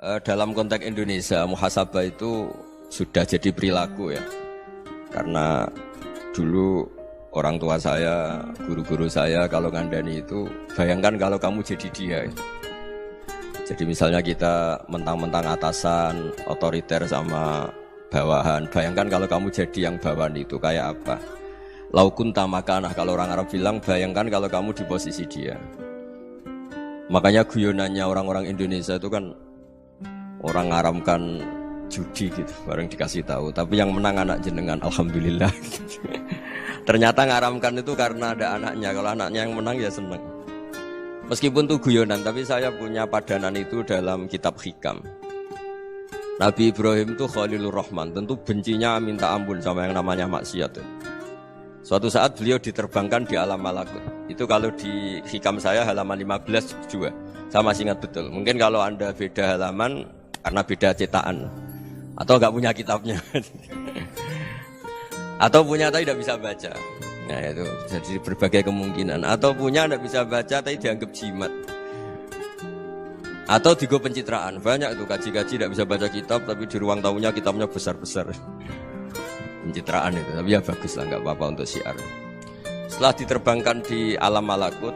Dalam konteks Indonesia, muhasabah itu sudah jadi perilaku ya. Karena dulu orang tua saya, guru-guru saya kalau ngandani itu, bayangkan kalau kamu jadi dia. Ya. Jadi misalnya kita mentang-mentang atasan, otoriter sama bawahan. Bayangkan kalau kamu jadi yang bawahan itu kayak apa? Laukun tamakana, kalau orang Arab bilang, bayangkan kalau kamu di posisi dia. Makanya guyonannya orang-orang Indonesia itu kan orang ngaramkan judi gitu, bareng dikasih tahu. Tapi yang menang anak jenengan, alhamdulillah. Ternyata ngaramkan itu karena ada anaknya. Kalau anaknya yang menang ya seneng. Meskipun itu guyonan, tapi saya punya padanan itu dalam kitab Hikam. Nabi Ibrahim itu Khalilur Rahman, tentu bencinya minta ampun sama yang namanya maksiat. Suatu saat beliau diterbangkan di alam malakut. Itu kalau di Hikam saya halaman 15 juga. Saya masih ingat betul. Mungkin kalau Anda beda halaman karena beda cetakan. Atau enggak punya kitabnya. Atau punya tapi tidak bisa baca. Nah itu jadi berbagai kemungkinan. Atau punya tidak bisa baca tapi dianggap jimat. Atau digo pencitraan. Banyak itu kaji-kaji tidak bisa baca kitab tapi di ruang tamunya kitabnya besar-besar. Pencitraan itu, tapi ya bagus lah, nggak apa-apa untuk syiar. Setelah diterbangkan di alam malakut,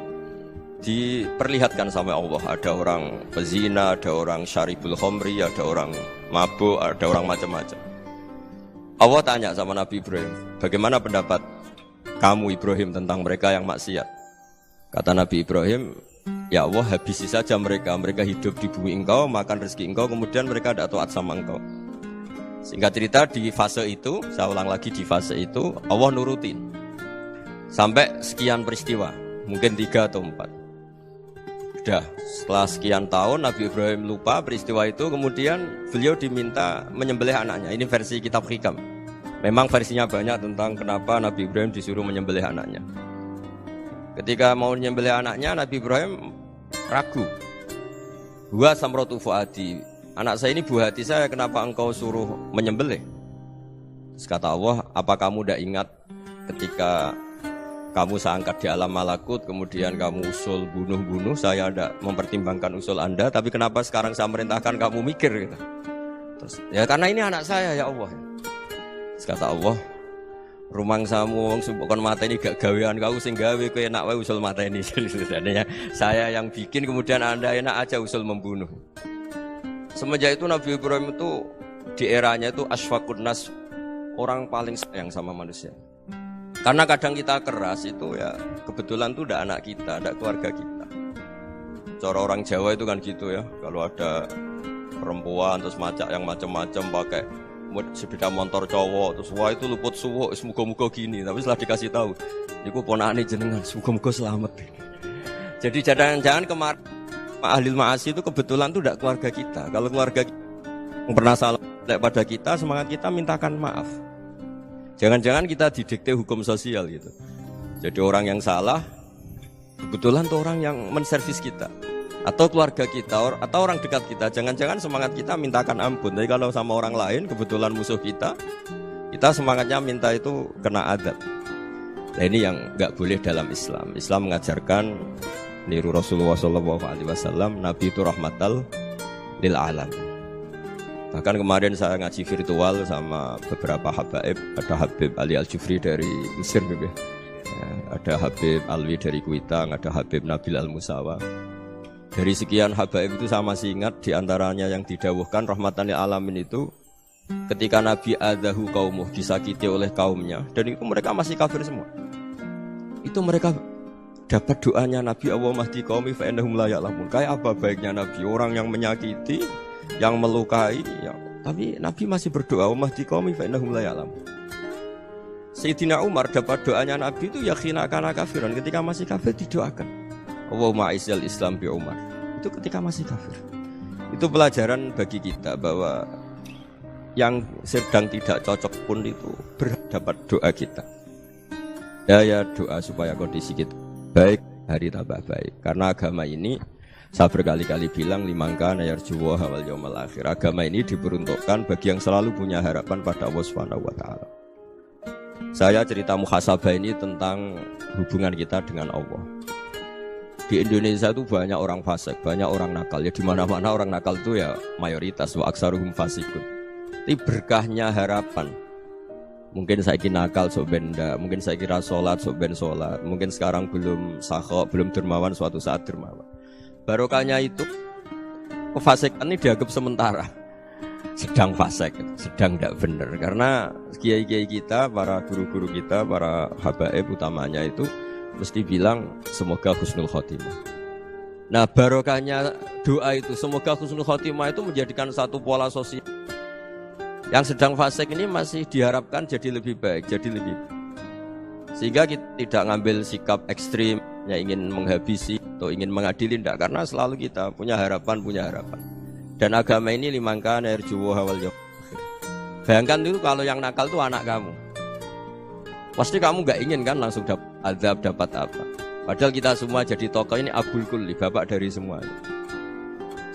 diperlihatkan sama Allah, ada orang pezina, ada orang syaribul khomri, ada orang mabuk, ada orang macam-macam. Allah tanya sama Nabi Ibrahim, bagaimana pendapat kamu Ibrahim tentang mereka yang maksiat? Kata Nabi Ibrahim, ya Allah habisi saja mereka hidup di bumi engkau, makan rezeki engkau, kemudian mereka tidak taat sama engkau. Singkat cerita di fase itu, saya ulang lagi di fase itu, Allah nurutin. Sampai sekian peristiwa, mungkin 3 atau 4. Sudah, setelah sekian tahun Nabi Ibrahim lupa peristiwa itu, kemudian beliau diminta menyembelih anaknya. Ini versi kitab Hikam. Memang versinya banyak tentang kenapa Nabi Ibrahim disuruh menyembelih anaknya. Ketika mau menyembelih anaknya, Nabi Ibrahim ragu. Huwa samratu fuadi. Anak saya ini buah hati saya, kenapa engkau suruh menyembelih? Terus kata Allah, apa kamu tidak ingat ketika kamu saya angkat di alam malakut, kemudian kamu usul bunuh-bunuh, saya tidak mempertimbangkan usul Anda, tapi kenapa sekarang saya merintahkan kamu mikir? Gitu. Terus, ya karena ini anak saya ya Allah. Terus kata Allah, rumang samu sumpukkan mata ini gak gawean kau sing gawe kowe enak wae usul mata ini. Jadi saya yang bikin, kemudian Anda enak aja usul membunuh. Semenjak itu Nabi Ibrahim itu di eranya itu asfaqun nas, orang paling sayang sama manusia. Karena kadang kita keras itu ya kebetulan itu udah anak kita, ada keluarga kita. Cara orang Jawa itu kan gitu ya. Kalau ada perempuan terus macak yang macam-macam pakai sepeda motor cowok terus wah itu luput suwo, semoga-moga gini. Tapi setelah dikasih tahu, niku ponakane jenengan, semoga-moga selamat. Jadi jangan-jangan kemarin ahli ma'asi itu kebetulan itu tidak keluarga kita. Kalau keluarga kita yang pernah salah pada kita, semangat kita mintakan maaf. Jangan-jangan kita didikte hukum sosial gitu. Jadi orang yang salah kebetulan itu orang yang menservis kita, atau keluarga kita, atau orang dekat kita. Jangan-jangan semangat kita mintakan ampun. Tapi kalau sama orang lain kebetulan musuh kita semangatnya minta itu kena adab. Nah ini yang nggak boleh dalam Islam. Islam mengajarkan niru Rasulullah SAW, Nabi itu rahmatal lil alam. Bahkan kemarin saya ngaji virtual sama beberapa habaib. Ada Habib Ali Al-Jufri dari Mesir gitu. Ya, ada Habib Alwi dari Kuitang, ada Habib Nabil Al-Musawa. Dari sekian habaib itu saya masih ingat diantaranya yang didawuhkan rahmatan lil alamin itu ketika Nabi adahu kaumuh, disakiti oleh kaumnya, dan itu mereka masih kafir semua. Itu mereka dapat doanya Nabi, Allah mahdi qaumi fa innahum la ya'lamun. Kayak apa baiknya Nabi, orang yang menyakiti, yang melukai, ya, tapi Nabi masih berdoa, Allah mahdi qaumi fa innahum la ya'lamun. Sayyidina Umar dapat doanya Nabi itu yakhina kana kafiran, ketika masih kafir didoakan. Allahumma izzal Islam bi Umar. Itu ketika masih kafir. Itu pelajaran bagi kita bahwa yang sedang tidak cocok pun itu berdapat doa kita. Ya doa supaya kondisi kita baik, hari tambah baik. Karena agama ini saya berkali-kali bilang limangka nayarjuwa wal yaumal akhir. Agama ini diperuntukkan bagi yang selalu punya harapan pada Allah Subhanahu wa taala. Saya cerita muhasabah ini tentang hubungan kita dengan Allah. Di Indonesia itu banyak orang fasik, banyak orang nakal. Ya di mana-mana orang nakal itu ya mayoritas, wa aksaruhum fasikun. Tapi berkahnya harapan. Mungkin saya kira nakal sok benda, mungkin saya kira sholat sok ben sholat, mungkin sekarang belum sakhok, belum dermawan, suatu saat dermawan. Barokahnya itu kefasikan ini dianggap sementara. Sedang fasik, sedang tidak benar. Karena kiai-kiai kita, para guru-guru kita, para habaib utamanya itu mesti bilang semoga husnul khotimah. Nah barokahnya doa itu semoga husnul khotimah itu menjadikan satu pola sosial. Yang sedang fasik ini masih diharapkan jadi lebih baik, jadi lebih sehingga kita tidak ngambil sikap ekstrim yang ingin menghabisi atau ingin mengadili, tidak, karena selalu kita punya harapan. Dan agama ini limangkan yarjuwa wal yawm. Bayangkan dulu kalau yang nakal itu anak kamu. Pasti kamu gak ingin kan langsung dapat azab, dapat apa. Padahal kita semua jadi tokoh ini abul kulli, bapak dari semuanya.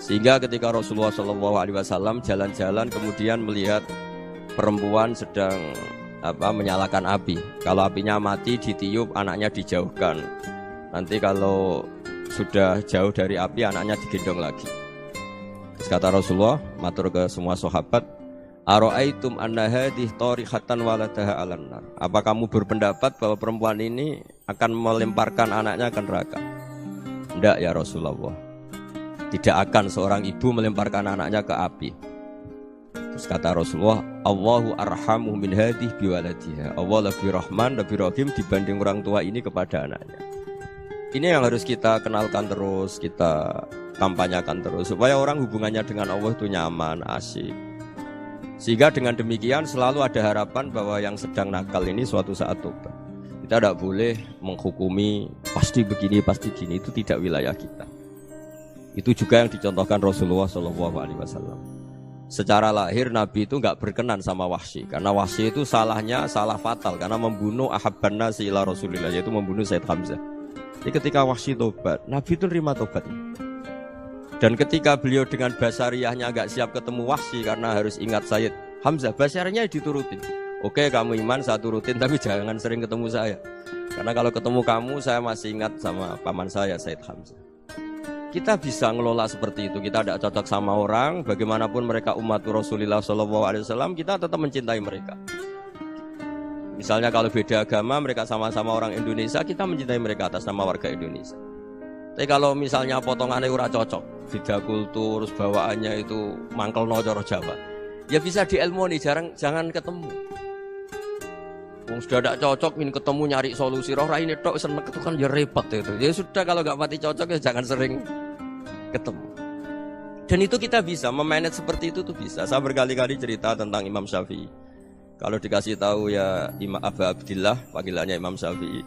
Sehingga ketika Rasulullah SAW jalan-jalan kemudian melihat perempuan sedang menyalakan api. Kalau apinya mati ditiup, anaknya dijauhkan. Nanti kalau sudah jauh dari api anaknya digendong lagi. Terus kata Rasulullah, matur ke semua sahabat, Aro'aitum anna hadih tarihatan waladaha alan nar. Apa kamu berpendapat bahwa perempuan ini akan melemparkan anaknya ke neraka? Tidak ya Rasulullah. Tidak akan seorang ibu melemparkan anaknya ke api. Terus kata Rasulullah, Allahu arhamu min hadih biwaladiha. Allah lebih rahman, lebih rahim dibanding orang tua ini kepada anaknya. Ini yang harus kita kenalkan terus, kita kampanyakan terus, supaya orang hubungannya dengan Allah itu nyaman, asik. Sehingga dengan demikian selalu ada harapan bahwa yang sedang nakal ini suatu saat tobat. Kita tidak boleh menghukumi pasti begini, pasti gini, itu tidak wilayah kita. Itu juga yang dicontohkan Rasulullah SAW. Secara lahir Nabi itu nggak berkenan sama Wahsy, karena Wahsy itu salahnya salah fatal karena membunuh ahabban nasi ila Rasulillah, yaitu membunuh Sayyid Hamzah. Jadi ketika Wahsy tobat, Nabi itu nerima tobatnya. Dan ketika beliau dengan basariyahnya agak siap ketemu Wahsy karena harus ingat Sayyid Hamzah, basariyahnya diturutin. Oke kamu iman saya turutin, tapi jangan sering ketemu saya. Karena kalau ketemu kamu saya masih ingat sama paman saya Sayyid Hamzah. Kita bisa ngelola seperti itu. Kita tidak cocok sama orang, bagaimanapun mereka umat Rasulullah SAW, kita tetap mencintai mereka. Misalnya kalau beda agama, mereka sama-sama orang Indonesia, kita mencintai mereka atas nama warga Indonesia. Tapi kalau misalnya potongannya ora cocok, beda kultur, bawaannya itu mangkel no coro Jawa, ya bisa diilmoni, jangan ketemu. Wong sudah tidak cocok, ingin ketemu nyari solusi. Roh ini tok seneng itu kan ya repot itu. Ya sudah kalau nggak pati cocok ya jangan sering ketemu. Dan itu kita bisa memanage seperti itu tuh bisa. Saya berkali-kali cerita tentang Imam Syafi'i. Kalau dikasih tahu ya Imam Aba Abdillah, panggilannya Imam Syafi'i,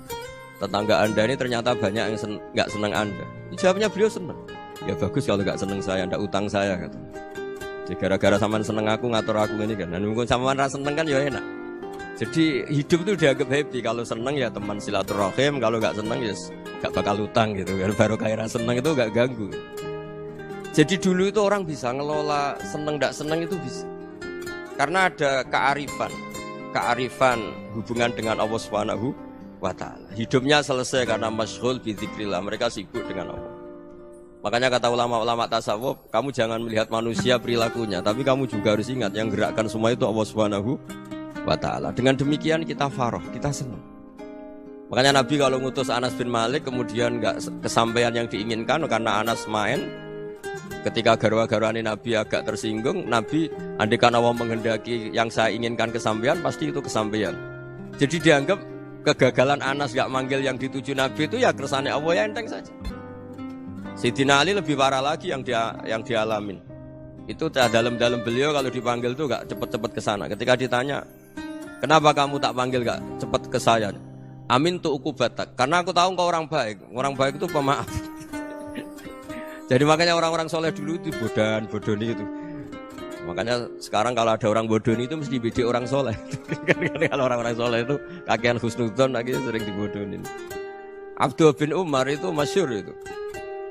tetangga anda ini ternyata banyak yang nggak senang anda. Jawabnya beliau senang. Ya bagus kalau nggak senang saya, ndak utang saya kata. Jadi gara-gara saman seneng aku ngatur aku ini kan. Dan mungkin saman rasa seneng kan ya enak. Jadi hidup itu dianggap happy. Kalau seneng ya teman silaturahim, kalau nggak seneng ya nggak bakal utang gitu. Baru kayak seneng itu nggak ganggu. Jadi dulu itu orang bisa ngelola seneng ndak seneng itu bisa. Karena ada kearifan hubungan dengan Allah Subhanahu wa ta'ala. Hidupnya selesai karena masyghul bi dzikrillah, mereka sibuk dengan Allah. Makanya kata ulama-ulama tasawuf, kamu jangan melihat manusia perilakunya, tapi kamu juga harus ingat yang gerakkan semua itu Allah Subhanahu wa ta'ala. Dengan demikian kita farah, kita senang. Makanya Nabi kalau ngutus Anas bin Malik kemudian enggak kesampaian yang diinginkan karena Anas main, ketika garwa-garwani Nabi agak tersinggung, Nabi andaikan Allah menghendaki yang saya inginkan kesampaian, pasti itu kesampaian. Jadi dianggap kegagalan Anas gak manggil yang dituju Nabi itu ya kersane Allah, ya enteng saja. Sayyidina Ali lebih parah lagi yang dialamin. Itu dalam-dalam beliau kalau dipanggil tuh gak cepet-cepet ke sana. Ketika ditanya, kenapa kamu tak panggil gak cepet ke saya? Amin tu ukubatak. Karena aku tahu engkau orang baik. Orang baik itu pemaaf. Jadi makanya orang-orang soleh dulu itu bodoni itu. Makanya sekarang kalau ada orang bodoni itu mesti beda orang soleh. Kalau orang-orang soleh itu kakean husnudzon lagi sering dibodonin. Abdul bin Umar itu masyhur itu.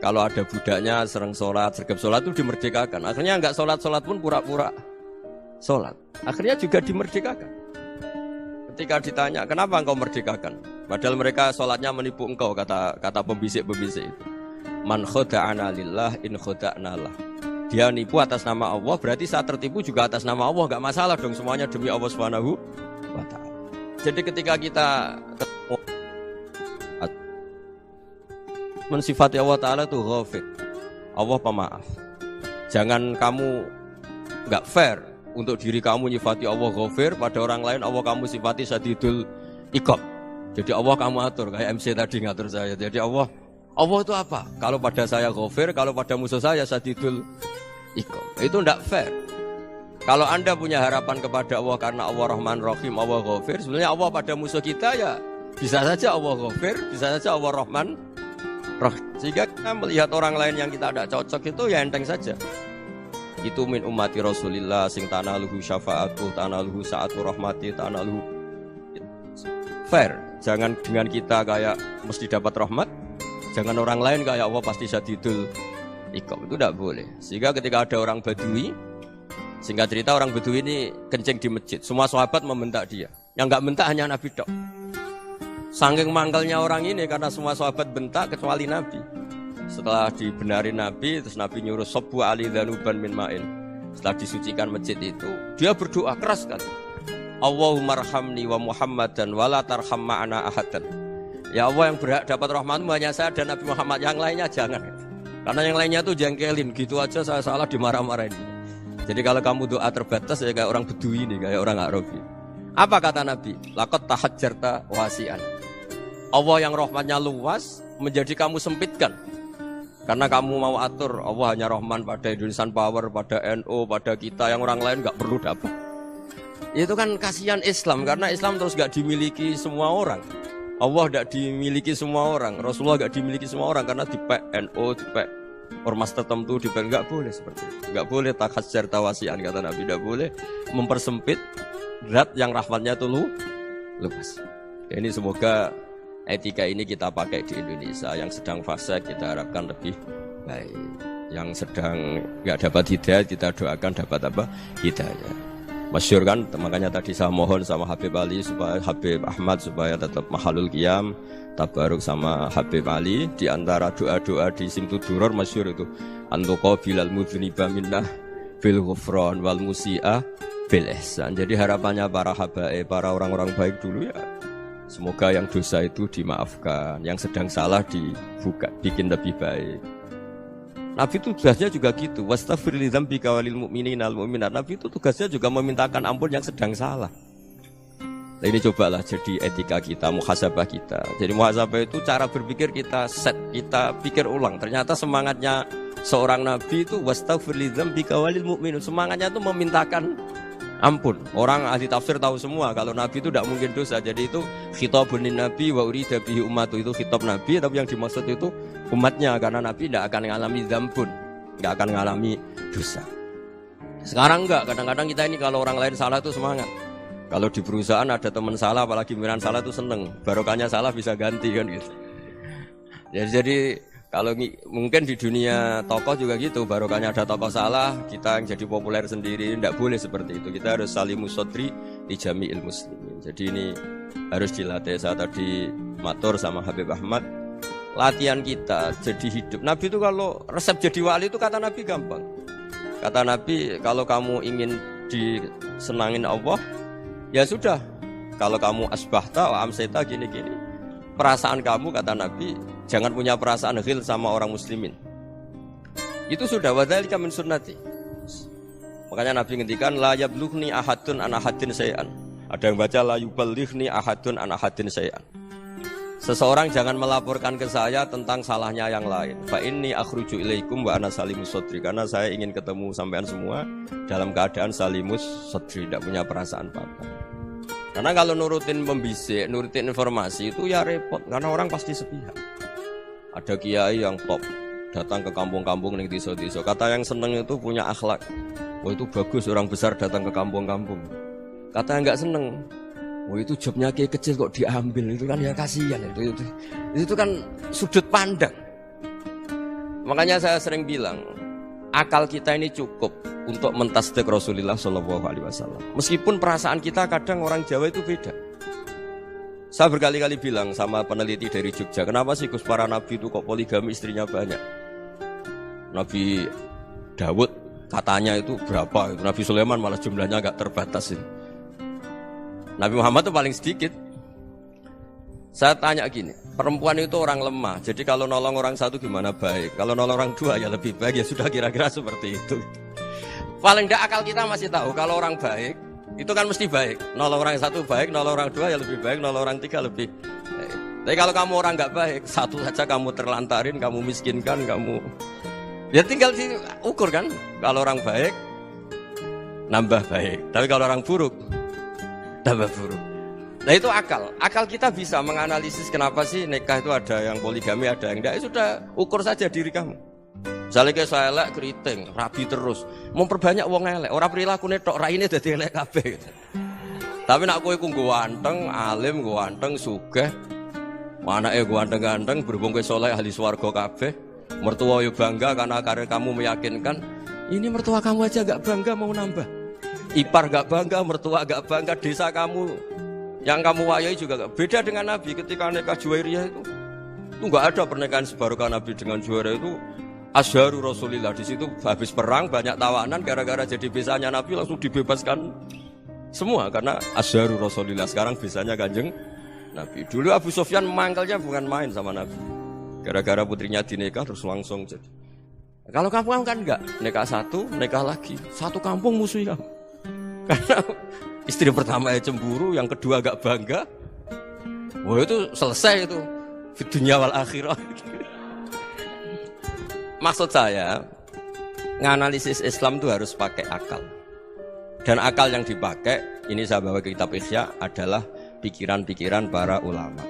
Kalau ada budaknya sering sholat, sergap sholat itu dimerdekakan. Akhirnya enggak sholat pun pura-pura sholat. Akhirnya juga dimerdekakan. Ketika ditanya, kenapa engkau merdekakan? Padahal mereka sholatnya menipu engkau, kata pembisik-pembisik itu. Man khoda'ana lillah in khoda'na lah. Dia nipu atas nama Allah, berarti saat tertipu juga atas nama Allah, enggak masalah dong, semuanya demi Allah Subhanahu wa taala. Jadi ketika kita mensifati Allah taala itu ghafir. Allah pemaaf. Jangan kamu enggak fair untuk diri kamu nyifati Allah ghafir, pada orang lain Allah kamu sifati syadidul iqab. Jadi Allah kamu atur kayak MC tadi ngatur saya. Jadi Allah itu apa? Kalau pada saya ghafir, kalau pada musuh saya syadidul iqab. Itu tidak fair. Kalau Anda punya harapan kepada Allah karena Allah Rahman Rahim, Allah ghafir, sebenarnya Allah pada musuh kita ya bisa saja Allah ghafir, bisa saja Allah Rahman Rahim. Sehingga kita melihat orang lain yang kita tidak cocok itu ya enteng saja. Itu min ummati Rasulillah sing tanaluhu syafa'atuh, tanaluhu sa'atu rahmati, tanaluhu fair. Jangan dengan kita kayak mesti dapat rahmat. Jangan orang lain kayak Allah pasti syadidul iqab, itu tidak boleh. Sehingga ketika ada orang Badui, singkat cerita orang Badui ini kencing di masjid, semua sahabat membentak dia. Yang enggak bentak hanya Nabi dok. Saking mangkelnya orang ini karena semua sahabat bentak kecuali Nabi. Setelah dibenari Nabi, terus Nabi nyuruh sabbu ali dhanuban min ma'in. Setelah disucikan masjid itu, dia berdoa keras sekali. Allahumma arhamni wa Muhammadan wa la tarham ma'ana ahadan. Ya Allah, yang berhak dapat rahmatmu hanya saya dan Nabi Muhammad, yang lainnya jangan. Karena yang lainnya tuh jengkelin, gitu aja saya salah dimarah-marahin. Jadi kalau kamu doa terbatas ya kayak orang Bedui ini, kayak orang Arabi. Apa kata Nabi? Laqad tahajjarta wasi'an. Allah yang rahmatnya luas menjadi kamu sempitkan. Karena kamu mau atur Allah hanya rahman pada Indonesian Power, pada NU, pada kita, yang orang lain gak perlu dapat. Itu kan kasihan Islam, karena Islam terus gak dimiliki semua orang. Allah tidak dimiliki semua orang, Rasulullah tidak dimiliki semua orang, karena di NU, di ormas tertentu, di nggak boleh seperti itu. Nggak boleh takhasyar tawasian, kata Nabi, tidak boleh mempersempit zat yang rahmatnya itu luas. Ini semoga etika ini kita pakai di Indonesia. Yang sedang fase kita harapkan lebih baik. Yang sedang nggak dapat hidayah kita doakan dapat apa? Hidayah. Masyhur kan, makanya tadi saya mohon sama Habib Ali supaya Habib Ahmad supaya tetap mahalul qiyam tabaruk sama Habib Ali. Di antara doa-doa di Simtud Duror masyhur itu antuqa bilal mudhniba minnah bil ghufran wal musi'ah bil ihsan. Jadi harapannya para habaib, para orang-orang baik dulu ya semoga yang dosa itu dimaafkan, yang sedang salah dibuka, bikin lebih baik. Nabi itu tugasnya juga gitu. Wastaghfir li dzambika walil mu'minina wal mu'minat. Nabi itu tugasnya juga memintakan ampun yang sedang salah. Nah, ini cobalah jadi etika kita, muhasabah kita. Jadi muhasabah itu cara berpikir kita set, kita pikir ulang. Ternyata semangatnya seorang nabi itu wastaghfir li dzambika walil mu'minun. Semangatnya itu memintakan ampun. Orang ahli tafsir tahu semua kalau nabi itu tidak mungkin dosa. Jadi itu khitabun lin nabi wa urida bihi ummatu, itu khitab nabi, tapi yang dimaksud itu umatnya, karena Nabi tidak akan mengalami dzambun, tidak akan mengalami dosa. Sekarang enggak, kadang-kadang kita ini kalau orang lain salah itu semangat. Kalau di perusahaan ada teman salah, apalagi pimpinan salah itu seneng, barokahnya salah bisa ganti kan gitu. Jadi kalau mungkin di dunia tokoh juga gitu, barokahnya ada tokoh salah, kita yang jadi populer sendiri, tidak boleh seperti itu. Kita harus salimus sodri di jami'il muslimin. Jadi ini harus dilatih. Saya tadi matur sama Habib Ahmad, latihan kita jadi hidup. Nabi itu kalau resep jadi wali itu kata Nabi gampang. Kata Nabi, kalau kamu ingin disenangin Allah, ya sudah. Kalau kamu asbahta wa amsayta gini-gini, perasaan kamu, kata Nabi, jangan punya perasaan ghil sama orang muslimin. Itu sudah, wadzalika min sunnati. Makanya Nabi ngendikan la yablughni ahadun an ahadin syai'an. Ada yang baca la yuballighni ahadun an ahadin syai'an. Seseorang jangan melaporkan ke saya tentang salahnya yang lain. Fa inni akhruju ilaikum wa ana salimus sodri. Karena saya ingin ketemu sampean semua dalam keadaan salimus sodri, tidak punya perasaan apa-apa. Karena kalau nurutin pembisik, nurutin informasi itu ya repot. Karena orang pasti sepihak. Ada kiai yang top, datang ke kampung-kampung ning desa-desa. Kata yang seneng itu punya akhlak. Oh itu bagus orang besar datang ke kampung-kampung. Kata yang enggak seneng, oh itu jobnya kayak kecil kok diambil, itu kan ya kasihan itu kan sudut pandang. Makanya saya sering bilang akal kita ini cukup untuk mentasdik Rasulullah SAW. Meskipun perasaan kita kadang orang Jawa itu beda. Saya berkali-kali bilang sama peneliti dari Jogja, kenapa sih Gus para nabi itu kok poligami istrinya banyak? Nabi Dawud katanya itu berapa? Nabi Sulaiman malah jumlahnya agak terbatas ini. Nabi Muhammad itu paling sedikit. Saya tanya gini, perempuan itu orang lemah, jadi kalau nolong orang satu gimana baik? Kalau nolong orang dua ya lebih baik, ya sudah kira-kira seperti itu. Paling tidak akal kita masih tahu kalau orang baik itu kan mesti baik. Nolong orang satu baik, nolong orang dua ya lebih baik, nolong orang tiga lebih baik. Tapi kalau kamu orang nggak baik, satu saja kamu terlantarin, kamu miskinkan, kamu ya tinggal diukur kan. Kalau orang baik nambah baik, tapi kalau orang buruk tambah buruk. Nah itu akal. Akal kita bisa menganalisis kenapa sih nikah itu ada yang poligami, ada yang enggak. Ya sudah, ukur saja diri kamu. Misalnya kayak saya elek keriting, rabi terus, memperbanyak wong elek, orang perilaku netok raine dadi elek kabeh. Tapi nak kowe ku ganteng, alim, ganteng, sugih, anake ganteng-ganteng, berhubung kowe saleh ahli swarga kabeh, mertua yo bangga karena karir kamu meyakinkan. Ini mertua kamu aja gak bangga mau nambah. Ipar gak bangga, mertua gak bangga, desa kamu yang kamu wayai juga gak. Beda dengan Nabi ketika nikah Juwairiyah itu gak ada pernikahan sebarokah Nabi dengan Juwairiyah itu. Asharu Rasulillah, di situ habis perang banyak tawanan, gara-gara jadi besanya Nabi langsung dibebaskan semua karena Asharu Rasulillah. Sekarang besanya Kanjeng Nabi. Dulu Abu Sufyan mangkelnya bukan main sama Nabi, gara-gara putrinya dinikah terus langsung jadi. Kalau kamu kan enggak, nikah satu, nikah lagi, satu kampung musuh kamu. Karena istri pertama ya cemburu, yang kedua agak bangga. Wah itu selesai itu, di dunia wal akhirah. Maksud saya, nganalisis Islam itu harus pakai akal. Dan akal yang dipakai, ini saya bawa ke kitab Ihya, adalah pikiran-pikiran para ulama.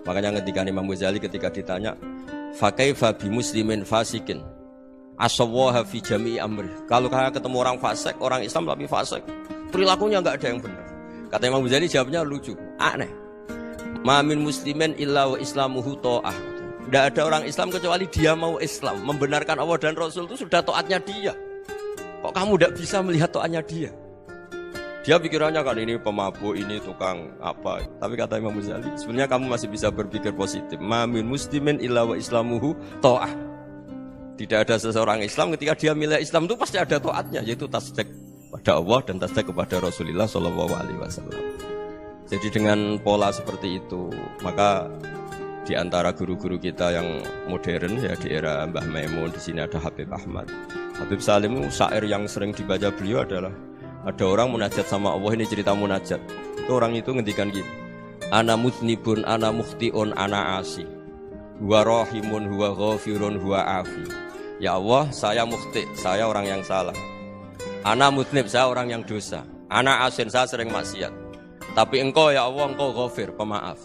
Makanya ketika Imam Ghazali ketika ditanya, fakaifa bi muslimin fasikin asawwaha fi jami'i amri. Kalau kayak ketemu orang fasik, orang Islam tapi fasik, perilakunya enggak ada yang benar. Kata Imam Ghazali jawabnya lucu, aneh. Ma min muslimin illa wa islamuhu ta'ah. Tidak ada orang Islam kecuali dia mau Islam, membenarkan Allah dan Rasul itu sudah taatnya dia. Kok kamu tidak bisa melihat taatnya dia? Dia pikirannya kan ini pemabuk, ini tukang apa. Tapi kata Imam Ghazali, sebenarnya kamu masih bisa berpikir positif. Ma min muslimin illa wa islamuhu ta'ah. Tidak ada seseorang Islam ketika dia milih Islam itu pasti ada taatnya, yaitu tasdik pada Allah dan tasdik kepada Rasulullah SAW. Jadi dengan pola seperti itu, maka di antara guru-guru kita yang modern ya di era Mbah Maimun, di sini ada Habib Ahmad. Habib Salim syair yang sering dibaca beliau adalah ada orang munajat sama Allah, ini cerita munajat. Itu orang itu ngendikan gini, ana mudnibun, ana mukhtiun, ana asi, huwa rahimun, huwa ghafirun, huwa afi. Ya Allah, saya mukhti, saya orang yang salah. Ana mudnib, saya orang yang dosa. Ana asin, saya sering maksiat. Tapi engkau ya Allah, engkau ghafir, pemaaf.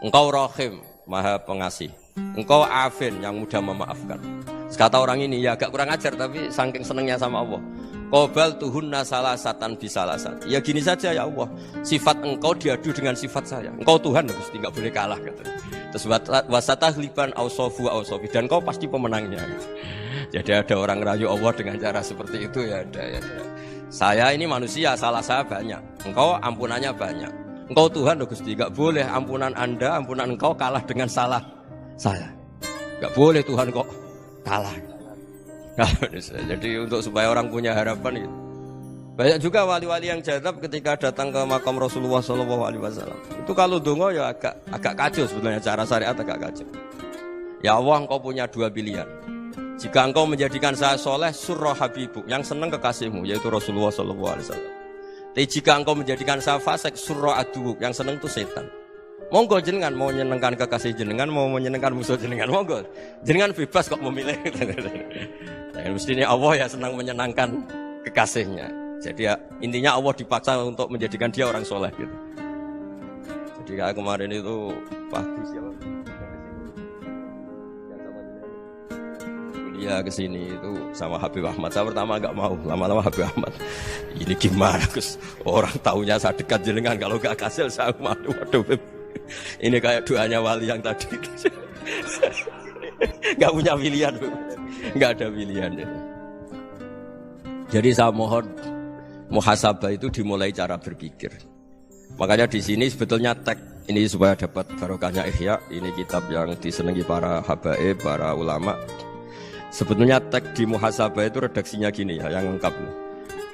Engkau rahim, maha pengasih. Engkau afin, yang mudah memaafkan. Kata orang ini ya agak kurang ajar, tapi saking senengnya sama Allah. Qobal tuhunna salasatan bisalasat. Ya gini saja ya Allah, sifat engkau diadu dengan sifat saya. Engkau Tuhan, Gusti, enggak boleh kalah gitu. Terus wasatahliban ausofu ausofi, dan kau pasti pemenangnya gitu. Jadi ada orang rayu Allah dengan cara seperti itu ya ada ya. Saya ini manusia, salah saya banyak. Engkau ampunannya banyak. Engkau Tuhan, Gusti, enggak boleh ampunan Anda, ampunan engkau kalah dengan salah saya. Enggak boleh Tuhan kok kalah. Jadi untuk supaya orang punya harapan gitu. Banyak juga wali-wali yang jadab ketika datang ke makam Rasulullah SAW. Itu kalau dongo ya agak kacau sebetulnya, cara syariat agak kacau. Ya Allah, engkau punya dua pilihan. Jika engkau menjadikan saya soleh, surah habibu, yang senang kekasihmu, yaitu Rasulullah SAW. Tapi jika engkau menjadikan saya fasik, surah aduuk, yang senang itu setan. Monggo jenengan mau menyenangkan kekasih jenengan, mau menyenangkan musuh jenengan, monggo. Jenengan bebas kok memilih. Dan mestinya Allah ya senang menyenangkan kekasihnya. Jadi ya, intinya Allah dipaksa untuk menjadikan dia orang soleh gitu. Jadi kayak kemarin itu pagi siapa? Kuliah kesini itu sama Habib Ahmad. Saya pertama agak mau, lama-lama Habib Ahmad. Ini gimana Gus? Orang taunya saya dekat jenengan, kalau gak kasil saya malu. Waduh, ini kayak doanya wali yang tadi. Gak punya pilihan, gak ada pilihan. Jadi saya mohon muhasabah itu dimulai cara berpikir. Makanya di sini sebetulnya teks ini supaya dapat barokahnya Ihya. Ini kitab yang disenangi para habaib, para ulama. Sebetulnya teks di muhasabah itu redaksinya gini ya, yang lengkap.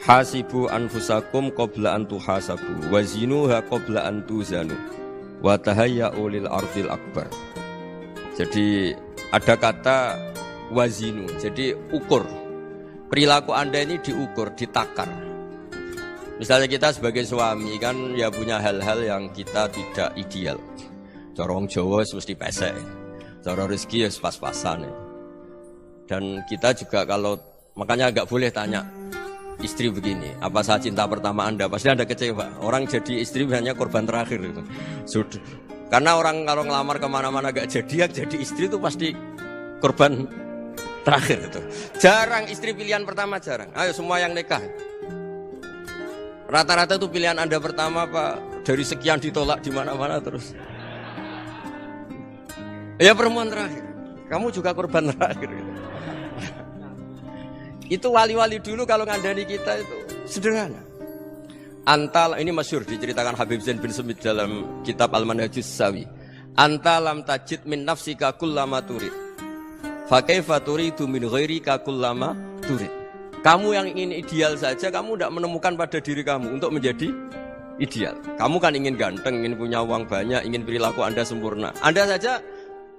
Hasibu anfusakum qabla an tuhasabu wazinuha qabla an tuzanu wa tahayya'u lil ardil akbar. Jadi ada kata wazinu, jadi ukur. Perilaku Anda ini diukur, ditakar. Misalnya kita sebagai suami kan ya punya hal-hal yang kita tidak ideal. Cara wong Jawa mesti pesek. Cara rezeki ya pas-pasan. Dan kita juga kalau makanya enggak boleh tanya istri begini, apa saat cinta pertama Anda? Pasti Anda kecewa. Orang jadi istri hanya korban terakhir itu. Sudah. Karena orang kalau ngelamar kemana-mana gak jadi, yang jadi istri itu pasti korban terakhir itu. Jarang istri pilihan pertama, jarang. Ayo semua yang nikah. Rata-rata itu pilihan Anda pertama Pak, dari sekian ditolak di mana-mana terus. Ya perempuan terakhir. Kamu juga korban terakhir. Itu wali-wali dulu kalau ngandani kita itu sederhana. Antal ini masyhur diceritakan Habib Zain bin Semit dalam kitab Al-Manhajus Sawi. Anta lam tajid min nafsika kullama turid. Fa kaifa turidu min ghairika kullama turid. Kamu yang ingin ideal saja kamu tidak menemukan pada diri kamu untuk menjadi ideal. Kamu kan ingin ganteng, ingin punya uang banyak, ingin perilaku Anda sempurna. Anda saja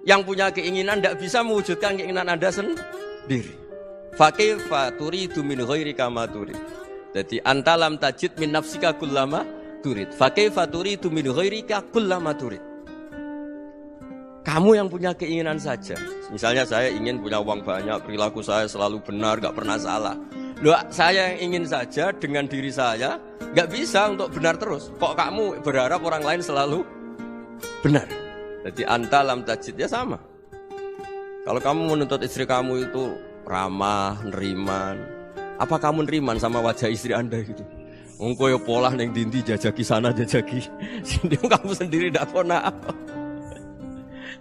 yang punya keinginan tidak bisa mewujudkan keinginan Anda sendiri. Fakaifa turidu min ghairika ma turid. Jadi anta lam tajid min nafsika kullama turid. Fakaifa turidu min ghairika kullama turid. Kamu yang punya keinginan saja. Misalnya saya ingin punya uang banyak, perilaku saya selalu benar, gak pernah salah. Loh, saya yang ingin saja dengan diri saya gak bisa untuk benar terus. Kok kamu berharap orang lain selalu benar? Jadi anta lam tajid ya sama. Kalau kamu menuntut istri kamu itu ramah, neriman. Apa kamu neriman sama wajah istri Anda gitu? Engko yo pola ning dindi jajaki sana jajaki sini kamu sendiri ndak pernah apa.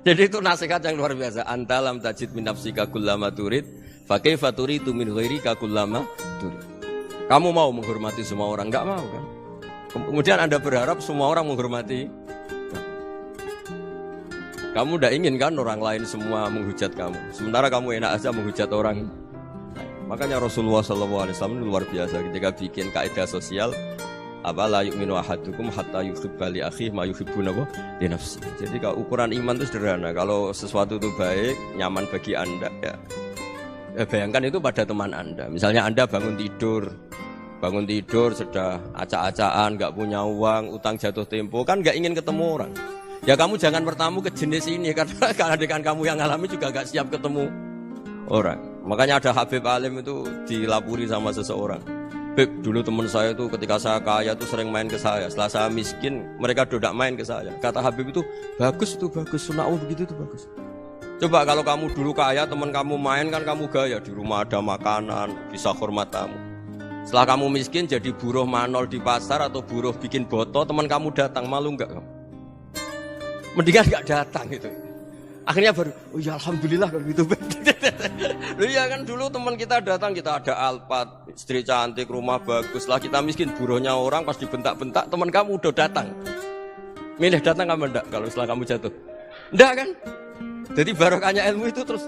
Jadi itu nasihat yang luar biasa. Anta lam tajid min nafsika kullama turid, fa kaifa turidu min ghairika kullama turid. Kamu mau menghormati semua orang? Enggak mau kan? Kemudian Anda berharap semua orang menghormati. Kamu tidak ingin kan orang lain semua menghujat kamu. Sementara kamu enak aja menghujat orang. Makanya Rasulullah SAW luar biasa ketika bikin kaidah sosial. Apa la yu'minu ahadukum hatta yuhibba li akhihi ma yuhibbu li nafsihi. Jadi kalau ukuran iman itu sederhana. Kalau sesuatu itu baik, nyaman bagi Anda ya. Bayangkan itu pada teman Anda. Misalnya Anda bangun tidur sudah acak-acakan, nggak punya uang, utang jatuh tempo, kan nggak ingin ketemu orang. Ya kamu jangan bertamu ke jenis ini karena dengan kamu yang alami juga gak siap ketemu orang. Makanya ada Habib Alim itu dilapuri sama seseorang. Beb, dulu teman saya itu ketika saya kaya itu sering main ke saya. Setelah saya miskin, mereka tidak main ke saya. Kata Habib itu bagus, sunnah begitu itu bagus. Coba kalau kamu dulu kaya, teman kamu main kan kamu gaya. Di rumah ada makanan, bisa hormat tamu. Setelah kamu miskin jadi buruh manol di pasar atau buruh bikin boto, teman kamu datang, malu enggak kamu? Mendingan gak datang gitu. Akhirnya baru, oh ya alhamdulillah kalau gitu. Loh iya kan dulu teman kita datang, kita ada Alphard, istri cantik, rumah bagus. Lah kita miskin, buruhnya orang pas dibentak-bentak, teman kamu udah datang. Milih datang kamu enggak kalau setelah kamu jatuh? Enggak kan? Jadi barokahnya ilmu itu terus.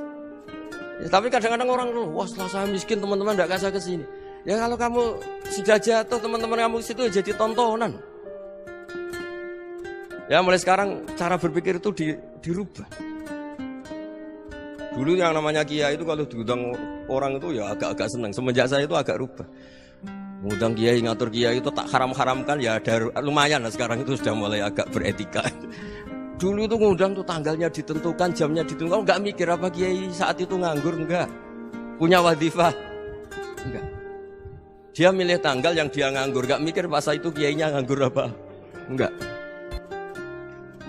Ya, tapi kadang-kadang orang, wah setelah saya miskin teman-teman enggak kasih ke sini. Ya kalau kamu sudah jatuh, teman-teman kamu situ jadi tontonan. Ya mulai sekarang cara berpikir itu dirubah. Dulu yang namanya kiai itu kalau diundang orang itu ya agak-agak senang. Semenjak saya itu agak rubah. Ngundang kiai, ngatur kiai itu tak haram-haramkan ya ada lumayan lah sekarang itu sudah mulai agak beretika. Dulu itu ngundang tuh tanggalnya ditentukan, jamnya ditentukan. Enggak mikir apa kiai saat itu nganggur, enggak. Punya wadifah, enggak. Dia milih tanggal yang dia nganggur, enggak mikir masa itu kiainya nganggur apa, enggak.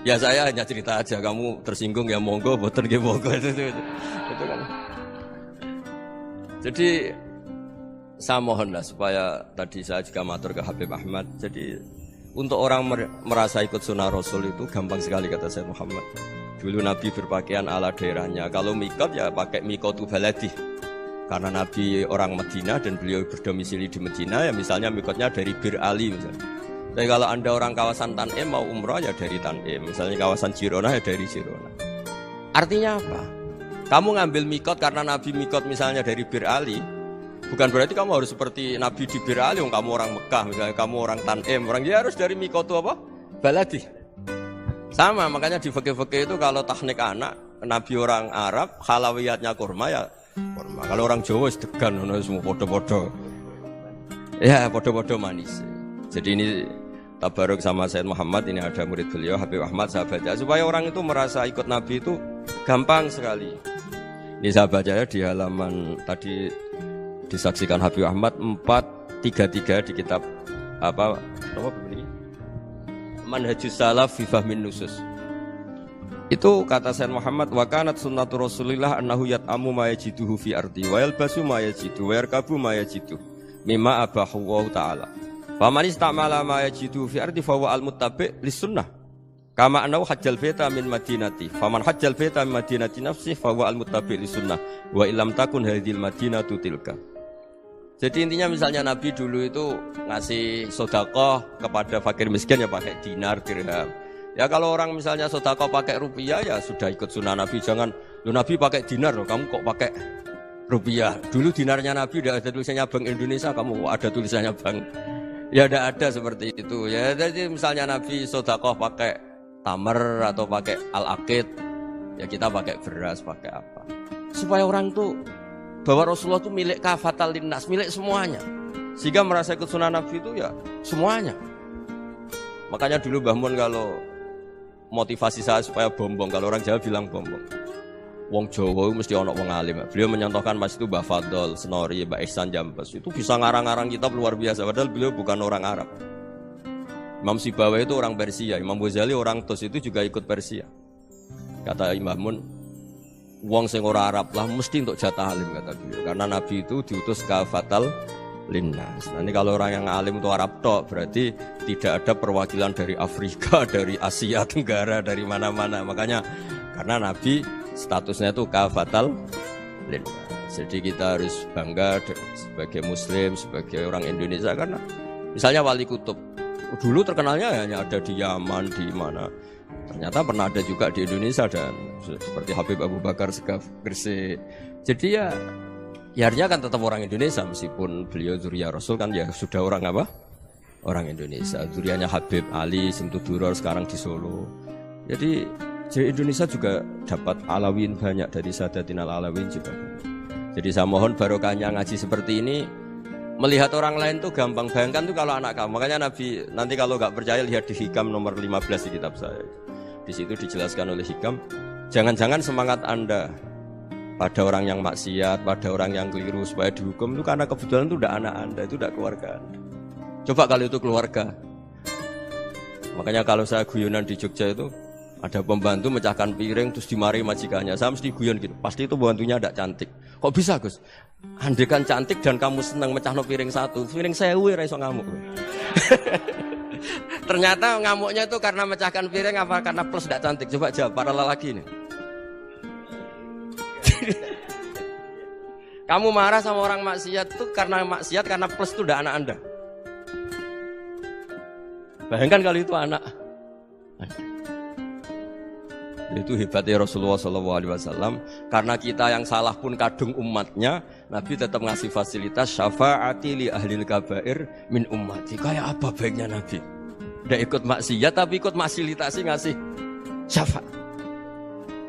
Ya saya hanya cerita aja, kamu tersinggung ya monggo, boten nggih monggo itu kan. Jadi saya mohonlah supaya tadi saya juga matur ke Habib Ahmad. Jadi untuk orang merasa ikut sunnah Rasul itu gampang sekali kata saya Muhammad. Dulu Nabi berpakaian ala daerahnya. Kalau mikot ya pakai mikotu baladi. Karena Nabi orang Madinah dan beliau berdomisili di Madinah ya misalnya mikotnya dari Bir Ali misalnya. Tapi kalau Anda orang kawasan Tanim mau umroh ya dari Tanim. Misalnya kawasan Jirona ya dari Jirona. Artinya apa? Kamu ngambil mikot karena Nabi mikot misalnya dari Bir Ali, bukan berarti kamu harus seperti Nabi di Bir Ali, kamu orang Mekah, misalnya kamu orang Tanim, orang dia harus dari mikot itu apa? Baladi. Sama, makanya di fikih-fikih itu kalau teknik anak, Nabi orang Arab, halawiyatnya kurma ya kurma. Kalau orang Jawa sedegan, semua podo-podo. Ya, podo-podo manis. Jadi ini tabaruk sama Sayyid Muhammad, ini ada murid beliau Habib Ahmad, sahabatnya, supaya orang itu merasa ikut Nabi itu gampang sekali. Ini saya baca ya di halaman tadi disaksikan Habib Ahmad 433 di kitab apa begini? Manhajus Salaf fi Fahmin Nusus. Itu kata Sayyid Muhammad, wa kanat sunnatu Rasulillah annahu yat'amu ma yajiduhu fi ardi wa yalbasu ma yajidu wa yarkabu ma yajidu mimma abahu wa ta'ala. Faman istamala ma yajidu fi ardi fa huwa al-muttabi' lis-sunnah. Kama annahu hajjal baita min madinati. Faman hajjal baita min madinati nafsi fa huwa al-muttabi' lis-sunnah wa illam takun hadhil madinatu tilka. Jadi intinya misalnya Nabi dulu itu ngasih sedekah kepada fakir miskin ya pakai dinar, dirham. Ya kalau orang misalnya sedekah pakai rupiah ya sudah ikut sunnah Nabi. Jangan, lu Nabi pakai dinar loh, kamu kok pakai rupiah. Dulu dinarnya Nabi udah ada tulisannya Bank Indonesia, kamu kok ada tulisannya Bank. Ya tidak ada seperti itu. Ya jadi misalnya Nabi sedekah pakai tamar atau pakai al-aqid, ya kita pakai beras, pakai apa. Supaya orang tuh bahwa Rasulullah itu milik kafatal linnas, milik semuanya. Sehingga merasa ikut sunnah Nabi itu ya semuanya. Makanya dulu Mbah Mun kalau motivasi saya supaya bombong, kalau orang Jawa bilang bombong. Wong Jawa mesti ono wong alim. Beliau menyontohkan Mas itu Mbah Fadol, Senori, Mbah Ihsan Jambes. Itu bisa ngarang-ngarang kitab luar biasa, padahal beliau bukan orang Arab. Imam Sibawa itu orang Persia, Imam Ghazali orang Tus itu juga ikut Persia. Kata Imam Mun, wong sing ora Arab lah mesti untuk jatah alim, kata beliau. Karena Nabi itu diutus kafatal linnas. Nanti kalau orang yang alim itu Arab tok, berarti tidak ada perwakilan dari Afrika, dari Asia Tenggara, dari mana-mana. Makanya karena Nabi statusnya itu kafatal linnas. Jadi kita harus bangga sebagai Muslim, sebagai orang Indonesia, karena misalnya Wali Kutub dulu terkenalnya hanya ada di Yaman, di mana. Ternyata pernah ada juga di Indonesia, dan seperti Habib Abu Bakar Segaf Gresik. Jadi ya artinya kan tetap orang Indonesia, meskipun beliau zuriyah Rasul kan ya sudah orang apa? Orang Indonesia. Zuriyahnya Habib Ali Simtuduror sekarang di Solo. Jadi Indonesia juga dapat alawin banyak dari Sadatinal Alawin juga. Jadi saya mohon barokahnya ngaji seperti ini, melihat orang lain tuh gampang. Bayangkan tuh kalau anak kamu. Makanya Nabi, nanti kalau nggak percaya lihat di Hikam nomor 15 di kitab saya. Di situ dijelaskan oleh Hikam, jangan-jangan semangat Anda pada orang yang maksiat, pada orang yang keliru supaya dihukum itu karena kebetulan itu udah anak Anda, itu udah keluarga Anda. Coba kalau itu keluarga. Makanya kalau saya guyonan di Jogja itu ada pembantu mecahkan piring terus dimarahi majikannya, saya mesti guyon gitu. Pasti itu pembantunya tidak cantik. Kok bisa Gus? Andekan cantik dan kamu senang mecahno piring satu, piring 1000 ora iso ngamuk. Ternyata ngamuknya itu karena mecahkan piring apa karena plus tidak cantik? Coba jawab para lelaki ini. Kamu marah sama orang maksiat itu karena maksiat, karena plus itu udah anak Anda. Bayangkan kalau itu anak. Itu hebatnya Rasulullah SAW. Karena kita yang salah pun kadung umatnya, Nabi tetap ngasih fasilitas syafaati li ahlil kabair min ummati. Kayak apa baiknya Nabi? Udah ikut maksiat tapi ikut fasilitasi ngasih syafaat.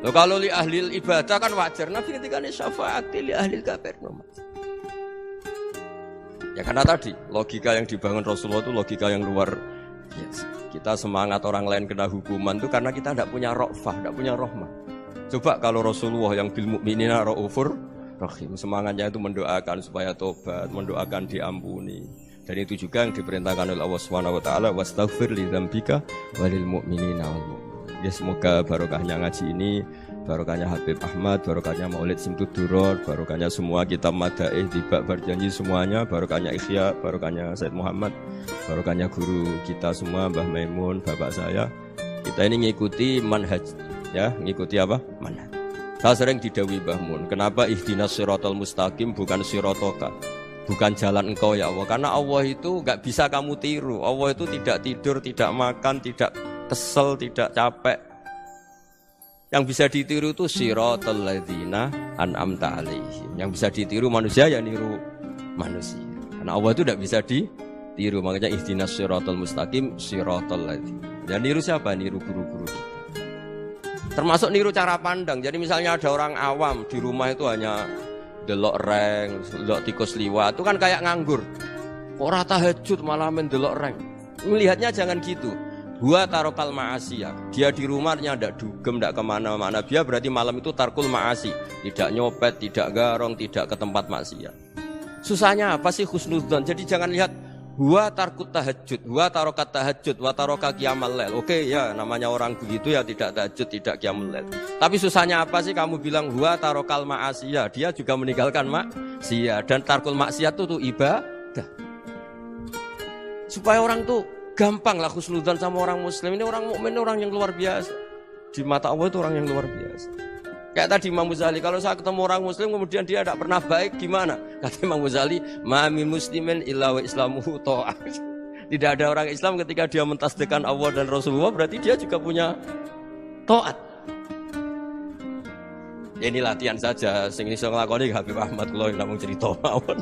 Loh, kalau li ahlil ibadah kan wajar. Nabi ketika ini syafaati li ahlil kabair min ummati. Ya karena tadi logika yang dibangun Rasulullah itu logika yang luar biasa. Kita semangat orang lain kena hukuman itu karena kita tidak punya ra'fah, tidak punya rahmah. Coba kalau Rasulullah yang bil mu'minina ra'ufur rahim, semangatnya itu mendoakan supaya tobat, mendoakan diampuni. Dan itu juga yang diperintahkan oleh Allah Subhanahu wa taala, wastaghfir li dzambika walil mu'minina wal mu'minat. Ya semoga barokahnya ngaji ini, barokahnya Habib Ahmad, barokahnya Maulid Simtuduror, barokahnya semua kitab Madaih, Tibak Berjanji semuanya, barokahnya Ikhya, barokahnya Said Muhammad, barokahnya guru kita semua, Mbah Maimun, bapak saya. Kita ini ngikuti manhaj, ya, ngikuti apa? Manhaj. Saya sering didhawuhi Mbah Mun, kenapa ihdinas siratal mustaqim bukan siratoka? bukan jalan engkau ya Allah. Karena Allah itu gak bisa kamu tiru. Allah itu tidak tidur, tidak makan, tidak kesel, tidak capek. Yang bisa ditiru itu siratal ladzina an'amta alaihim. Yang bisa ditiru manusia ya niru manusia. Karena Allah itu tidak bisa ditiru. Makanya ihdinas siratal mustaqim siratal ladzina. Ya niru siapa? Niru guru-guru kita. Termasuk niru cara pandang. Jadi misalnya ada orang awam di rumah itu hanya delok reng, delok tikus liwat, itu kan kayak nganggur. Ora tahajud malah mendelok reng. Melihatnya jangan gitu. Gua tarokal ma'asiyah. Dia di rumahnya ndak dugem, ndak kemana-mana. Dia berarti malam itu tarkul ma'asi. Tidak nyopet, tidak garong, tidak ke tempat maksiat. Susahnya apa sih husnudzon? Jadi jangan lihat Huwa tarkut tahajud, huwa tarokat tahajud, wa taroka qiyamul lail. Oke ya, namanya orang begitu ya tidak tahajud, tidak qiyamul lail. Tapi susahnya apa sih kamu bilang huwa tarokal ma'asiyah? Dia juga meninggalkan maksiyah. Dan tarkul maksiat itu ibadah. Supaya orang tuh gampang lah husnudzon sama orang muslim. Ini orang mukmin, orang yang luar biasa. Di mata Allah itu orang yang luar biasa. Kayak tadi Imam Ghazali, kalau saya ketemu orang muslim kemudian dia tidak pernah baik, gimana? Kata Imam Ghazali, ma min muslimin illa wa islamuhu ta'ah. Tidak ada orang Islam ketika dia mentasdihkan Allah dan Rasulullah, berarti dia juga punya taat. Ya ini latihan saja, sing iso nglakoni Habib Ahmad kula namung cerita mawon.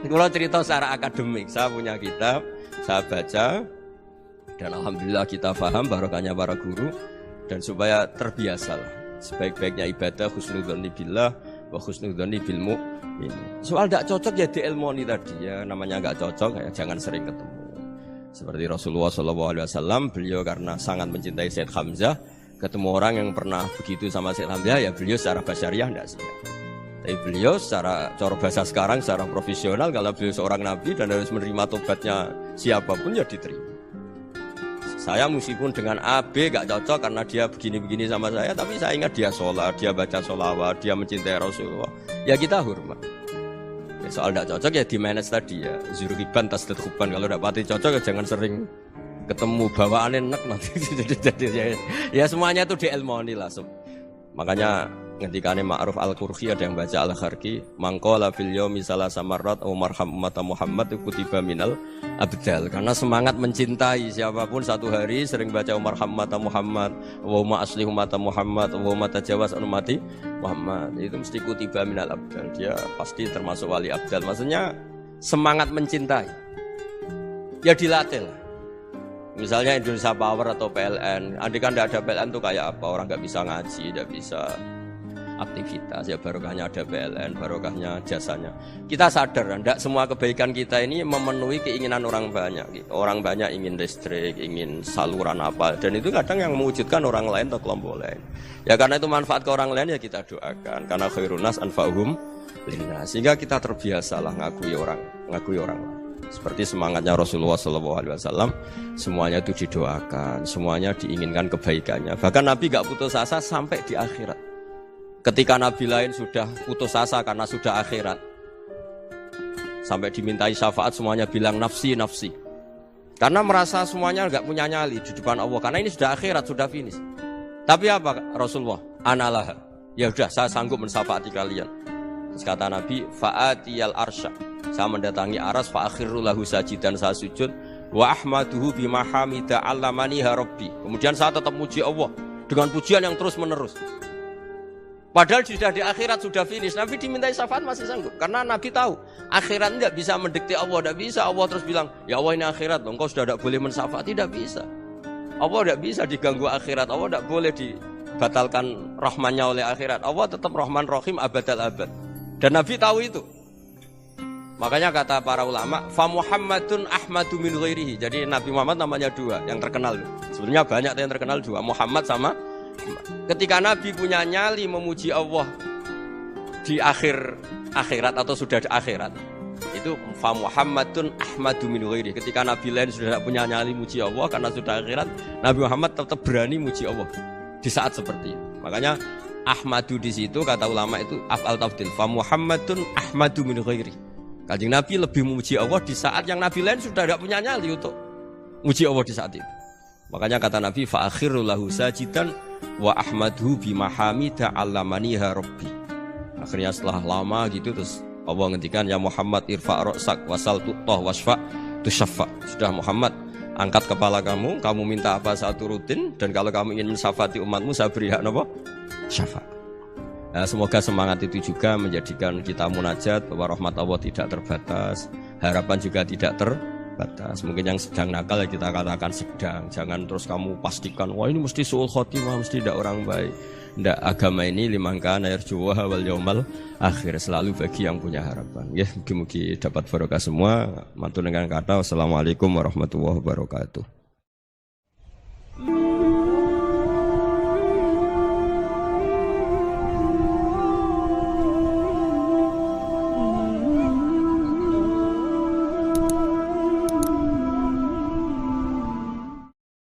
Kula cerita secara akademik, saya punya kitab, saya baca dan alhamdulillah kita paham barokahnya para guru dan supaya terbiasalah. Sebaik-baiknya ibadah husnudzon billah wa husnudzon bil mu'min. Soal tidak cocok ya diilmoni tadi ya, namanya enggak cocok ya jangan sering ketemu. Seperti Rasulullah SAW, beliau karena sangat mencintai Sayyid Hamzah, ketemu orang yang pernah begitu sama Sayyid Hamzah ya beliau secara basyariah tidak siap. Tapi beliau secara cara bahasa sekarang secara profesional, kalau beliau seorang nabi dan harus menerima tobatnya siapapun ya diterima. Saya meskipun dengan A, B gak cocok karena dia begini-begini sama saya, tapi saya ingat dia sholat, dia baca sholawat, dia mencintai Rasulullah. Ya kita hormat. Ya, soal gak cocok ya di manage tadi ya. Zuruhiban tasdid huban. Kalau gak pati cocok ya jangan sering ketemu, bawaannya enak nanti. Ya semuanya itu diilmoni lah. Makanya ngendikane Ma'ruf Al-Qurhi ada yang baca Al-Kharqi, mangqala fil yaumi salasa marrat aw marham ummata Muhammad kutiba minal abdal. Karena semangat mencintai siapapun satu hari sering baca marham ummata Muhammad, wa ma aslih ummata Muhammad, wa ma tajawaz an ummati Muhammad. Itu mesti kutiba minal abdal. Dia pasti termasuk wali abdal. Maksudnya semangat mencintai. Ya dilatih lah. Misalnya Indonesia Power atau PLN, andai kan tidak ada PLN tuh kayak apa? Orang nggak bisa ngaji, nggak bisa aktivitas. Ya barokahnya ada PLN, barokahnya jasanya. Kita sadar, tidak semua kebaikan kita ini memenuhi keinginan orang banyak. Orang banyak ingin listrik, ingin saluran apa, dan itu kadang yang mewujudkan orang lain atau kelompok lain. Ya karena itu manfaat ke orang lain ya kita doakan. Karena khairun nas anfa'uhum linnas. Sehingga kita terbiasalah ngakui orang lain. Seperti semangatnya Rasulullah SAW, semuanya itu didoakan, semuanya diinginkan kebaikannya. Bahkan Nabi gak putus asa sampai di akhirat. Ketika Nabi lain sudah putus asa karena sudah akhirat, sampai dimintai syafaat semuanya bilang nafsi, nafsi. Karena merasa semuanya gak punya nyali di depan Allah. Karena ini sudah akhirat, sudah finish. Tapi apa Rasulullah? Analah. Ya udah, saya sanggup mensyafaati kalian. Terus kata Nabi, fa'atiyal arsya. Saya mendatangi aras fa'akhiru lahu sajidan, saya sujud wa ahmaduhu bima hamida 'allamaniha rabbi. Kemudian saya tetap muji Allah dengan pujian yang terus menerus. Padahal sudah di akhirat, sudah finish. Nabi dimintai syafaat masih sanggup karena Nabi tahu akhirat tidak bisa mendikte Allah, tidak bisa. Allah terus bilang, "Ya Allah, ini akhirat, engkau sudah tidak boleh mensyafaat." Tidak bisa. Allah tidak bisa diganggu akhirat. Allah tidak boleh dibatalkan rahmannya oleh akhirat. Allah tetap Rahman Rahim abadal abad. Dan Nabi tahu itu. Makanya kata para ulama, fa Muhammadun ahmadu min ghairihi. Jadi Nabi Muhammad namanya dua yang terkenal. Sebenarnya banyak yang terkenal dua, Muhammad sama Muhammad. Ketika Nabi punya nyali memuji Allah di akhirat atau sudah di akhirat, itu fa Muhammadun ahmadu min ghairihi. Ketika Nabi lain sudah tidak punya nyali muji Allah karena sudah akhirat, Nabi Muhammad tetap berani muji Allah di saat seperti itu. Makanya ahmadu di situ kata ulama itu af'al tafdil, fa Muhammadun ahmadu min ghairihi. Kanjeng Nabi lebih memuji Allah di saat yang Nabi lain sudah tidak punya nyali untuk muji Allah di saat itu. Makanya kata Nabi fa akhiru lahu sajidan wa ahmadhu bima hamida 'allamaniha rabbi. Akhirnya setelah lama gitu terus Allah ngendikan ya Muhammad irfa' ra'sak wasal tu'tah wasfa' tusyaffa. Sudah Muhammad, angkat kepala kamu, kamu minta apa saat turutin, dan kalau kamu ingin mensyafaati umatmu saya beri hak napa? Syafaat. Nah, semoga semangat itu juga menjadikan kita munajat bahwa rahmat Allah tidak terbatas, harapan juga tidak terbatas. Mungkin yang sedang nakal ya kita katakan sedang. Jangan terus kamu pastikan wah ini mesti suul khotimah, mesti tidak orang baik. Ndak, agama ini liman kana yarjuwa wal yaumal akhir, selalu bagi yang punya harapan. Ya, mugi-mugi dapat barokah semua. Mantu dengan kata wassalamualaikum warahmatullahi wabarakatuh.